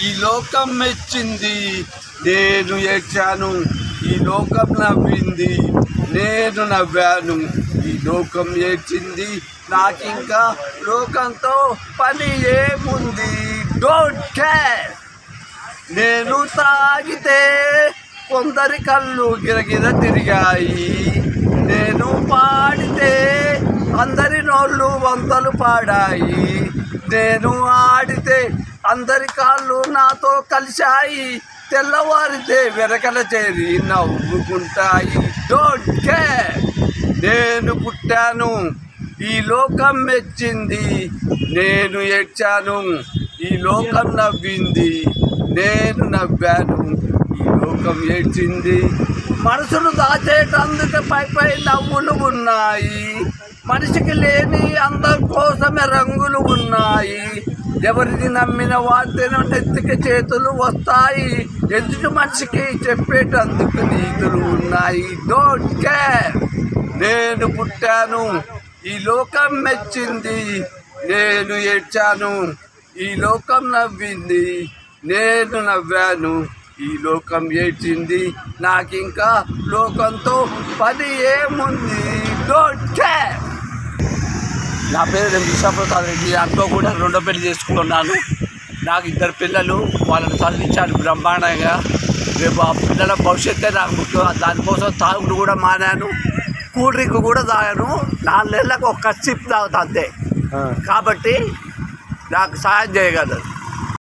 ఈ లోకం మెచ్చింది, నేను ఏడ్చాను. ఈ లోకం నవ్వింది, నేను నవ్వాను. ఈ లోకం ఏడ్చింది, నాకింకా లోకంతో పని ఏముంది. Don't care. నేను తాగితే కొందరి కళ్ళు గిరగిర తిరిగాయి. నేను పాడితే అందరి నోళ్ళు వంతలు పాడాయి. నేను ఆడితే అందరి కాళ్ళు నాతో కలిశాయి. తెల్లవారితే వెనకల చేరి నవ్వుకుంటాయి. Don't care. నేను పుట్టాను, ఈ లోకం మెచ్చింది. నేను ఏడ్చాను, ఈ లోకం నవ్వింది. నేను నవ్వాను, ఈ లోకం ఏడ్చింది. మనసును దాచేటందుకు పై నవ్వులు ఉన్నాయి. మనిషికి లేని అందం కోసమే రంగులు ఉన్నాయి. ఎవరిని నమ్మిన వారితో నెత్తికి చేతులు వస్తాయి. ఎదుటి మనిషికి చెప్పేటందుకు నీతులు ఉన్నాయి. Don't care. నేను పుట్టాను, ఈ లోకం మెచ్చింది. నేను ఏడ్చాను, ఈ లోకం నవ్వింది. నేను నవ్వాను, ఈ లోకం ఏడ్చింది. నాకింకా లోకంతో పని ఏముంది. Don't care. నా పేరు విశ్వప్రసాద్ రెడ్డి. అందులో కూడా రెండో పెళ్లి చేసుకున్నాను. నాకు 2 పిల్లలు. వాళ్ళని చదివించాను బ్రహ్మాండంగా. రేపు ఆ పిల్లల భవిష్యత్తే నాకు ముఖ్యం. దానికోసం తాగుడు కూడా మానాను, కూల్ డ్రింక్ కూడా తాగాను. 4 నెలలకు ఒక సిప్ తాగుతా అంతే. కాబట్టి నాకు సహాయం చేయగలరు.